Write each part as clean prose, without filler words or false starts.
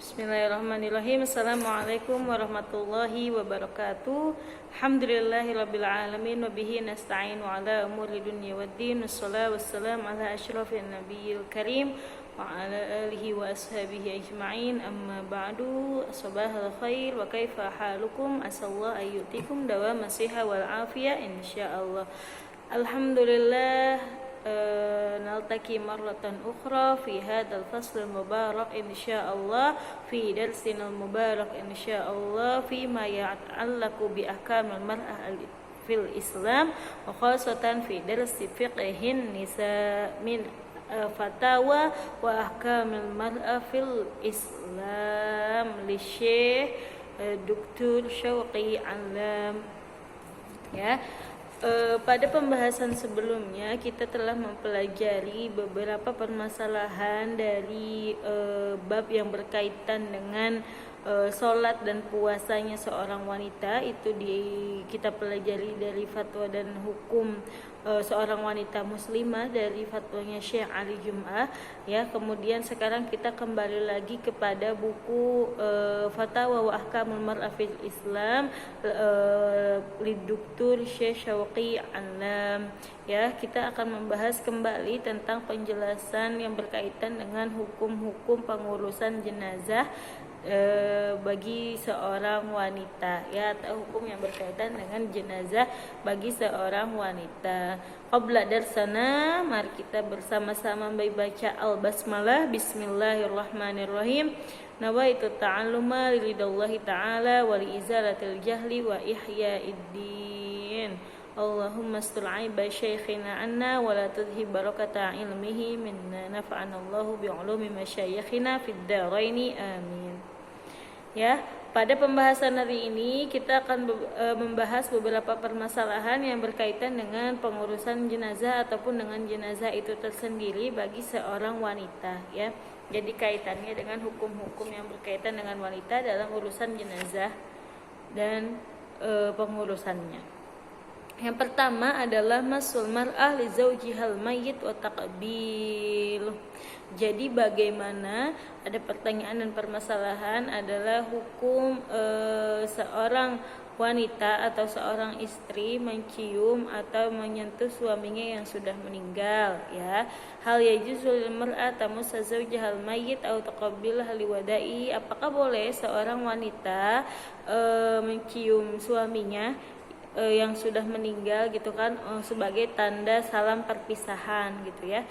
Bismillahirrahmanirrahim. Assalamualaikum warahmatullahi wabarakatuh. Alhamdulillahirabbil alamin wa bihi nasta'inu ala umuri dunya waddin. Wassalatu wassalamu ala asyrafil nabiyil karim wa ala alihi wa ashabihi ajma'in. Amma ba'du. Sabahal khair wa kaifa halukum? Asallahu ayyutikum dawama siha wal afiyah insyaallah. Alhamdulillah نلتقي مرة أخرى في هذا الفصل المبارك إن شاء الله في درسنا المبارك إن شاء الله فيما يتعلق بأحكام المرأة في الإسلام وخاصة في درس فقه النساء من فتاوى وأحكام المرأة في الإسلام للشيخ دكتور شوقي علام. Ya, pada pembahasan sebelumnya kita telah mempelajari beberapa permasalahan dari bab yang berkaitan dengan sholat dan puasanya seorang wanita. Itu kita pelajari dari fatwa dan hukum seorang wanita muslimah dari fatwanya Syekh Ali Jum'ah, ya. Kemudian sekarang kita kembali lagi kepada buku Fatawa wa Ahkamul Mar'ah fil Islam Lidoktor Syekh Syawqi Alam. Ya, kita akan membahas kembali tentang penjelasan yang berkaitan dengan hukum-hukum pengurusan jenazah bagi seorang wanita, ya, atau hukum yang berkaitan dengan jenazah bagi seorang wanita. Qabla darsana, mari kita bersama-sama membaca al-basmalah. Bismillahirrahmanirrahim. Nawaitu ta'alluma lillahi ta'ala wa li izalatil jahli wa ihya'id-din. Allahumma astur aiba syekhina anna wa la tudhib barakata ilmihi minna, nafa'ana Allahu bi ulumi masyayikhina fid daraini amin. Ya, pada pembahasan hari ini kita akan membahas beberapa permasalahan yang berkaitan dengan pengurusan jenazah ataupun dengan jenazah itu tersendiri bagi seorang wanita, ya. Jadi kaitannya dengan hukum-hukum yang berkaitan dengan wanita dalam urusan jenazah dan pengurusannya. Yang pertama adalah masul mar'ah li zaujihal mayyit wa taqbil. Jadi bagaimana, ada pertanyaan dan permasalahan adalah hukum seorang wanita atau seorang istri mencium atau menyentuh suaminya yang sudah meninggal, ya. Hal yajuzul mar'ah tamussa zaujahal mayyit atau taqabbilha liwada'i. Apakah boleh seorang wanita mencium suaminya yang sudah meninggal gitu kan, sebagai tanda salam perpisahan gitu, ya.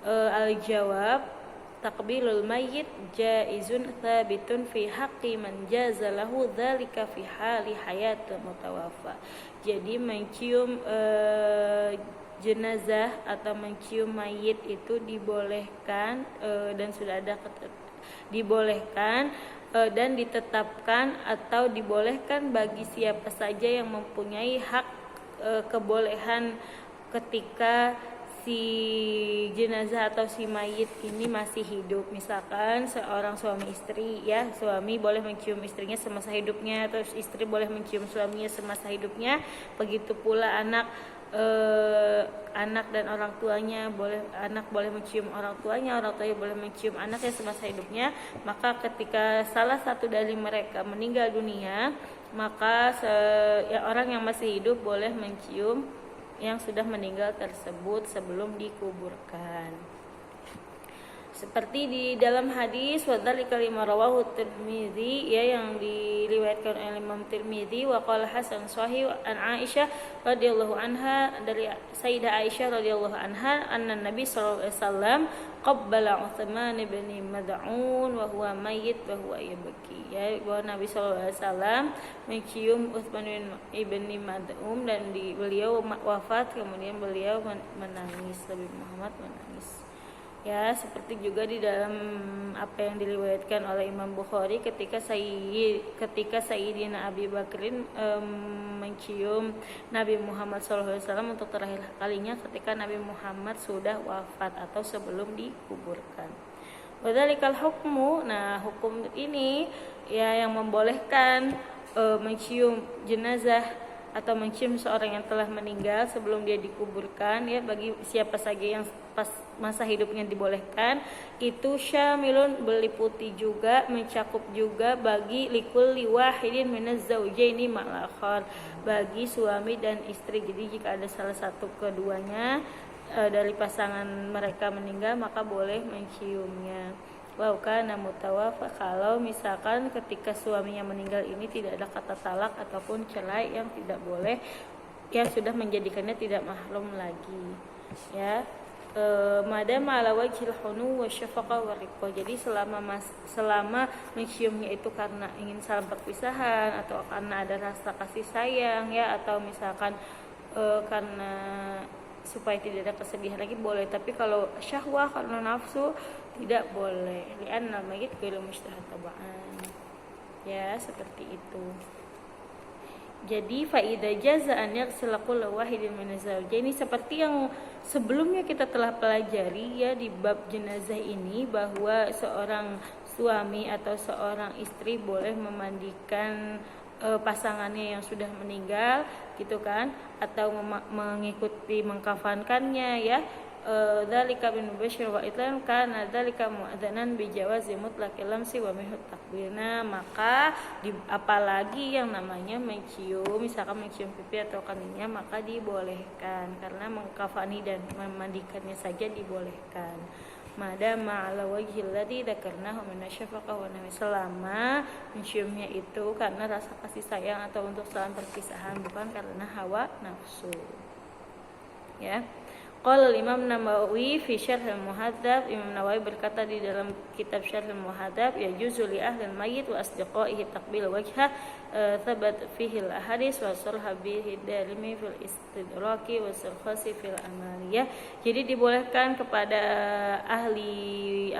Al-jawab, taqbilul mayyit jaizun thabitun fi haqqi man jaza lahu dzalika fi hali hayatul mutawaffa. Jadi mencium jenazah atau mencium mayit itu dibolehkan dan sudah ada dibolehkan dan ditetapkan atau dibolehkan bagi siapa saja yang mempunyai hak kebolehan ketika si jenazah atau si mayit ini masih hidup. Misalkan seorang suami istri, ya, suami boleh mencium istrinya semasa hidupnya, atau istri boleh mencium suaminya semasa hidupnya. Begitu pula anak dan orang tuanya anak boleh mencium orang tuanya boleh mencium anaknya semasa hidupnya. Maka ketika salah satu dari mereka meninggal dunia, maka orang yang masih hidup boleh mencium yang sudah meninggal tersebut sebelum dikuburkan. Seperti di dalam hadis wadzalika lima rawahu Tirmidzi, ya, yang diriwayatkan oleh Imam Tirmidzi, wa qala hasan sahih an Aisyah radhiyallahu anha, dari Sayyidah Aisyah radhiyallahu anha, anna Nabi sallallahu alaihi wasallam qabbala Utsman bin Mad'un wa huwa mayyit wa huwa yabki. Ya, bahwa Nabi sallallahu alaihi wasallam mencium Utsman bin Mad'un dan beliau wafat, kemudian beliau menangis, Nabi Muhammad menangis. Ya, seperti juga di dalam apa yang diriwayatkan oleh Imam Bukhari ketika Sayyidina Abi Bakrin mencium Nabi Muhammad SAW untuk terakhir kalinya ketika Nabi Muhammad sudah wafat atau sebelum dikuburkan. Wadzalikal hukmu, nah hukum ini, ya, yang membolehkan mencium jenazah atau mencium seorang yang telah meninggal sebelum dia dikuburkan, ya, bagi siapa saja yang pas masa hidupnya dibolehkan, itu syamilun, meliputi juga, mencakup juga bagi likulli wahidin minaz zaujaini ma'al akhar, bagi suami dan istri. Jadi jika ada salah satu keduanya dari pasangan mereka meninggal, maka boleh menciumnya. Wa kana mutawaffa, kalau misalkan ketika suaminya meninggal ini tidak ada kata talak ataupun cerai yang tidak boleh, yang sudah menjadikannya tidak mahram lagi, ya. Madam ala wajhil hunu wa syafaqa wa riqqa. Jadi selama menciumnya itu karena ingin salam perpisahan atau karena ada rasa kasih sayang, ya, atau misalkan karena supaya tidak ada kesedihan lagi, boleh. Tapi kalau syahwah karena nafsu tidak boleh. Li'anna mayyit ghairu mustahab tabaan. Ya, seperti itu. Jadi faida jaza an yaghsila kullu wahidin min az-zawjaini, seperti yang sebelumnya kita telah pelajari, ya, di bab jenazah ini, bahwa seorang suami atau seorang istri boleh memandikan pasangannya yang sudah meninggal, gitu kan, atau mengikuti mengkafankannya, ya. Dzalika bin Bashir wa Itlan kana dzalika mu'adzanan bi jawazi mutlaqil lamsi wa minhu takbirna. Maka apalagi yang namanya mencium, misalkan mencium pipi atau kaninya, maka dibolehkan, karena mengkafani dan memandikannya saja dibolehkan. Madama ala wajhil ladzi dzakarnahu min asyafaqah wa nawi, selama menciumnya itu karena rasa kasih sayang atau untuk salam perpisahan, bukan karena hawa nafsu, ya. Qala Imam Nawawi fi Syarh al-Muhadzab, Imam Nawawi berkata di dalam kitab Syarh al-Muhadzab, ya juzu li ahli al-mayyit wa asdiqaihi taqbil wajha, thabat fihi al-ahadits wa sarha bihi dalimi fil istidraki wa sarkhasi fil amaliyah. Jadi dibolehkan kepada ahli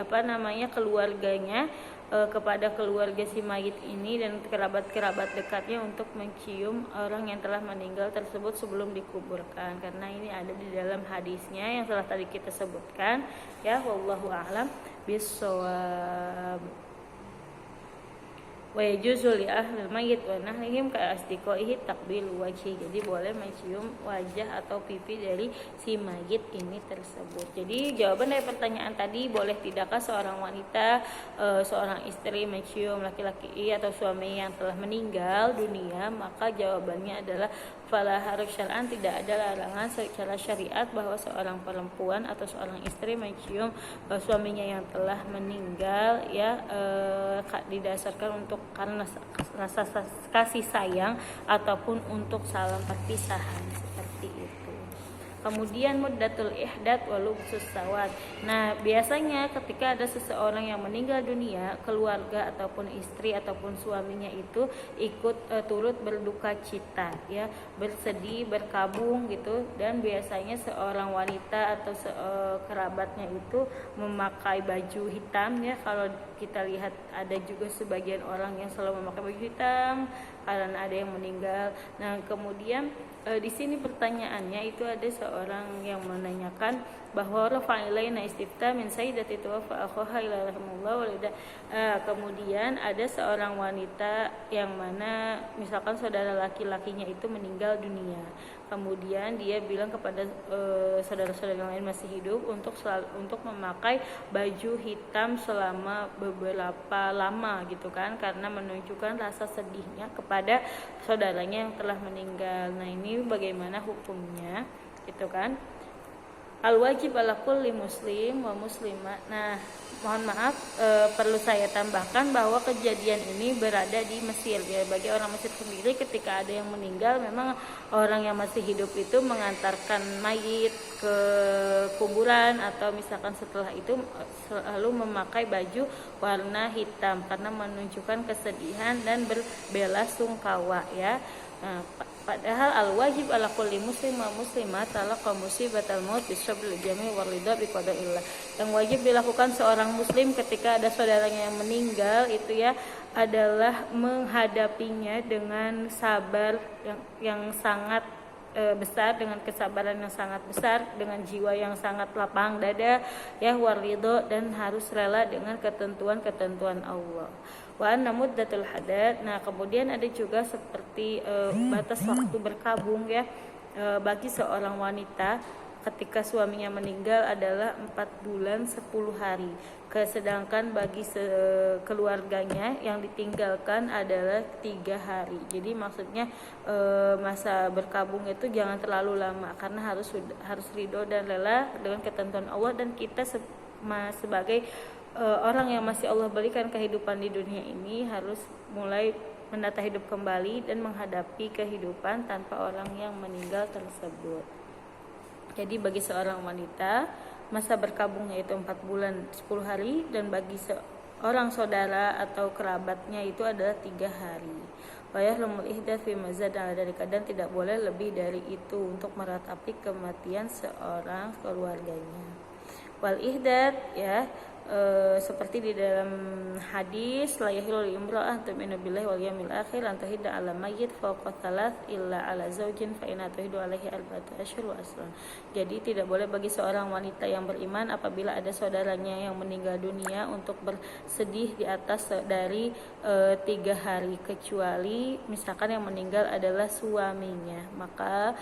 keluarganya, kepada keluarga si mayit ini dan kerabat-kerabat dekatnya untuk mencium orang yang telah meninggal tersebut sebelum dikuburkan, karena ini ada di dalam hadisnya yang telah tadi kita sebutkan, ya. Wallahu a'lam bissawab. Wa yajuzu li ahli mayyit wa nahlihim ka asdiqaihi taqbil wajhi. Jadi boleh mencium wajah atau pipi dari si mayit ini tersebut. Jadi jawaban dari pertanyaan tadi, boleh tidakkah seorang wanita, seorang istri mencium laki-laki atau suami yang telah meninggal dunia? Maka jawabannya adalah fala harus syar'an, tidak ada larangan secara syariat bahwa seorang perempuan atau seorang istri mencium suaminya yang telah meninggal, ya, didasarkan untuk karena rasa kasih sayang ataupun untuk salam perpisahan, seperti itu. Kemudian muddatul ihdat wa lubsus sawad. Nah, biasanya ketika ada seseorang yang meninggal dunia, keluarga ataupun istri ataupun suaminya itu ikut turut berduka cita, ya, bersedih, berkabung gitu. Dan biasanya seorang wanita atau kerabatnya itu memakai baju hitam, ya. Kalau kita lihat ada juga sebagian orang yang selalu memakai baju hitam karena ada yang meninggal. Nah, kemudian di sini pertanyaannya itu ada seorang yang menanyakan bahwa rafa'ilaina istifta min sayyidati tuwafa akhaha ila rahimullah walida. Kemudian ada seorang wanita yang mana misalkan saudara laki-lakinya itu meninggal dunia. Kemudian dia bilang kepada saudara-saudara yang lain masih hidup untuk memakai baju hitam selama beberapa lama, gitu kan, karena menunjukkan rasa sedihnya kepada saudaranya yang telah meninggal. Nah, ini bagaimana hukumnya, gitu kan? Al-wajib ala kulli muslim wa muslimah. Nah, mohon maaf, perlu saya tambahkan bahwa kejadian ini berada di Mesir, ya. Bagi orang Mesir sendiri, ketika ada yang meninggal, memang orang yang masih hidup itu mengantarkan mayit ke kuburan atau misalkan setelah itu selalu memakai baju warna hitam karena menunjukkan kesedihan dan berbela-sungkawa, ya. Nah, padahal al-wajib ala kulli muslim wa muslimat talaqa musibatal maut bisabril jami' wa ridha bi qadarillah. Yang wajib dilakukan seorang muslim ketika ada saudaranya yang meninggal itu, ya, adalah menghadapinya dengan sabar yang sangat besar, dengan kesabaran yang sangat besar, dengan jiwa yang sangat lapang dada, ya, waridho, dan harus rela dengan ketentuan-ketentuan Allah. Wa anna muddatul haddad. Nah, kemudian ada juga seperti batas waktu berkabung, ya, bagi seorang wanita ketika suaminya meninggal adalah 4 bulan 10 hari. Sedangkan bagi keluarganya yang ditinggalkan adalah 3 hari. Jadi maksudnya masa berkabung itu jangan terlalu lama, karena harus ridho dan rela dengan ketentuan Allah, dan kita sebagai orang yang masih Allah berikan kehidupan di dunia ini harus mulai menata hidup kembali dan menghadapi kehidupan tanpa orang yang meninggal tersebut. Jadi bagi seorang wanita masa berkabungnya itu 4 bulan 10 hari, dan bagi seorang saudara atau kerabatnya itu adalah 3 hari. Wayahrumul ihdath fi mazad dari kadang tidak boleh lebih dari itu untuk meratapi kematian seorang keluarganya. Wal ihdath, ya, seperti di dalam hadis la yahillu imra'ah tu'minu billahi wal yawmil akhir an tahidda 'ala mayyit fawqa thalath illa 'ala zaujin fa in tuhiddu 'alaihi arba'atu asyhur wa asrun. Jadi tidak boleh bagi seorang wanita yang beriman apabila ada saudaranya yang meninggal dunia untuk bersedih di atas dari 3 hari, kecuali misalkan yang meninggal adalah suaminya, maka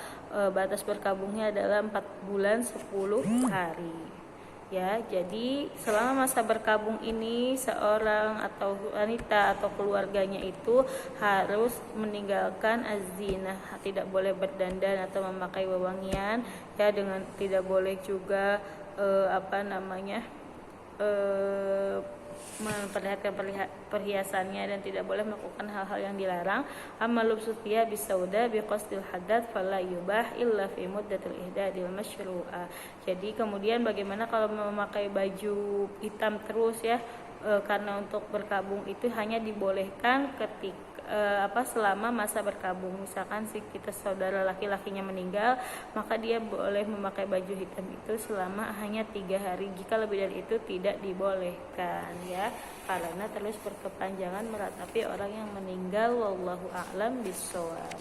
batas berkabungnya adalah 4 bulan 10 hari. Ya, jadi selama masa berkabung ini seorang atau wanita atau keluarganya itu harus meninggalkan az-zinah, tidak boleh berdandan atau memakai wewangian, ya, dengan tidak boleh juga memperlihatkan perhiasannya, dan tidak boleh melakukan hal-hal yang dilarang. Amalub sufia bisauda biqasdil haddad fala yubah illa fi muddatil ihdadil masyru'ah. Jadi kemudian bagaimana kalau memakai baju hitam terus, ya, karena untuk berkabung itu hanya dibolehkan ketika selama masa berkabung. Misalkan si kita saudara laki-lakinya meninggal, maka dia boleh memakai baju hitam itu selama hanya 3 hari. Jika lebih dari itu tidak dibolehkan, ya, karena terus berkepanjangan meratapi orang yang meninggal. Wallahu a'lam bishawab.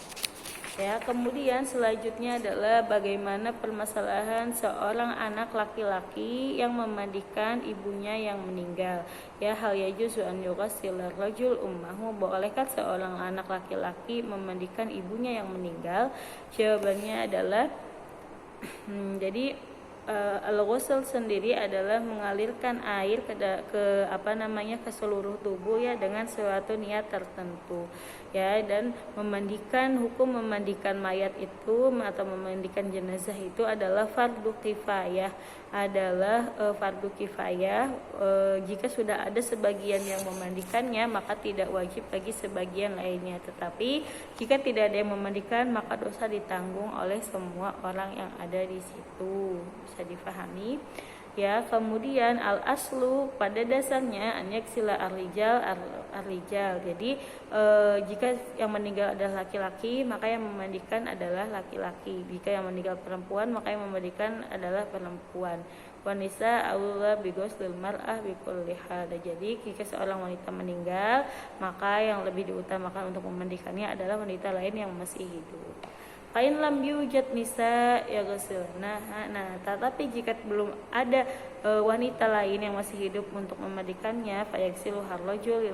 Ya, kemudian selanjutnya adalah bagaimana permasalahan seorang anak laki-laki yang memandikan ibunya yang meninggal. Ya, hal yajuzu an yughassil rajul ummahu. Bolehkah seorang anak laki-laki memandikan ibunya yang meninggal? Jawabannya adalah jadi al-ghusl sendiri adalah mengalirkan air ke seluruh tubuh, ya, dengan suatu niat tertentu, ya, dan hukum memandikan mayat itu atau memandikan jenazah itu adalah fardu kifayah, jika sudah ada sebagian yang memandikannya maka tidak wajib bagi sebagian lainnya, tetapi jika tidak ada yang memandikan maka dosa ditanggung oleh semua orang yang ada di situ. Bisa difahami, ya. Kemudian al aslu pada dasarnya anyaksila ar-rijal. Jadi jika yang meninggal adalah laki-laki maka yang memandikan adalah laki-laki. Jika yang meninggal perempuan maka yang memandikan adalah perempuan. Wanisa aula bi ghuslil mar'ah bi kulli hal. Jadi jika seorang wanita meninggal maka yang lebih diutamakan untuk memandikannya adalah wanita lain yang masih hidup. Kain lam yujad nisa ya ghusilna. Nah, tetapi jika belum ada wanita lain yang masih hidup untuk memandikannya, fayaksilu harrajul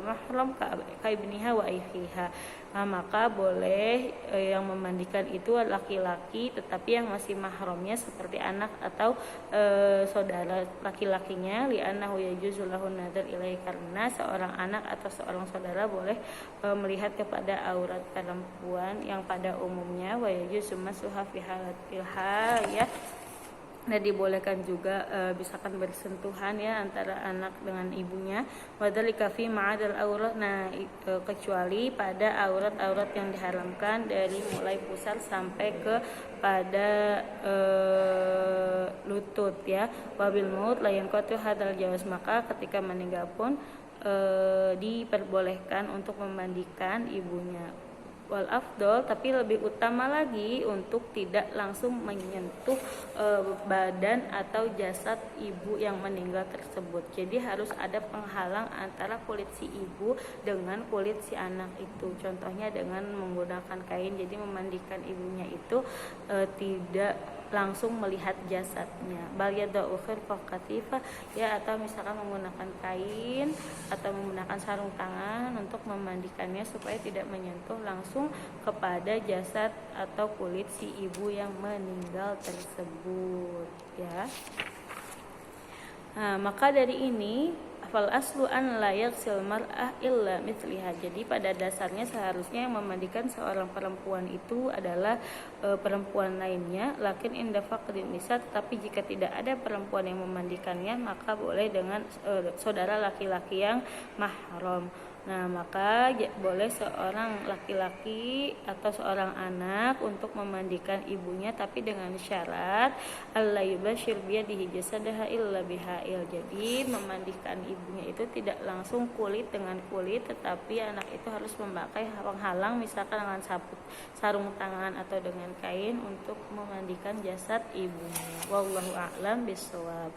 mahram ka ibniha wa akhiha. Maka boleh yang memandikan itu laki-laki, tetapi yang masih mahramnya seperti anak atau saudara laki-lakinya, li'annahu yajuzu lahu nadar ilaihi, karena seorang anak atau seorang saudara boleh melihat kepada aurat perempuan yang pada umumnya wa yajuzu masuha fi halatil hal, ya. Nah, dibolehkan juga misalkan bersentuhan, ya, antara anak dengan ibunya. Wadzalika fi ma'adal aurat. Nah, kecuali pada aurat-aurat yang diharamkan dari mulai pusar sampai ke pada lutut, ya. Wabil maut la yanqatu hadal jawaz. Maka ketika meninggal pun diperbolehkan untuk memandikan ibunya. wal afdol, tapi lebih utama lagi untuk tidak langsung menyentuh badan atau jasad ibu yang meninggal tersebut. Jadi harus ada penghalang antara kulit si ibu dengan kulit si anak itu. Contohnya dengan menggunakan kain. Jadi memandikan ibunya itu tidak langsung melihat jasadnya. Bal yada'u khirqah katifah, ya, atau misalkan menggunakan kain atau menggunakan sarung tangan untuk memandikannya supaya tidak menyentuh langsung kepada jasad atau kulit si ibu yang meninggal tersebut, ya. Nah, maka dari ini fal aslu an la yaghsil mar'ah illa mithliha. Jadi pada dasarnya seharusnya yang memandikan seorang perempuan itu adalah perempuan lainnya, lakin inda faqdin nisa, tetapi jika tidak ada perempuan yang memandikannya maka boleh dengan saudara laki-laki yang mahram. Nah, maka boleh seorang laki-laki atau seorang anak untuk memandikan ibunya, tapi dengan syarat alla yubashir biyadihi jasadaha illa bihail. Jadi memandikan ibunya itu tidak langsung kulit dengan kulit, tetapi anak itu harus memakai penghalang, misalkan dengan sarung tangan atau dengan kain untuk memandikan jasad ibunya. Wallahu a'lam bishawab.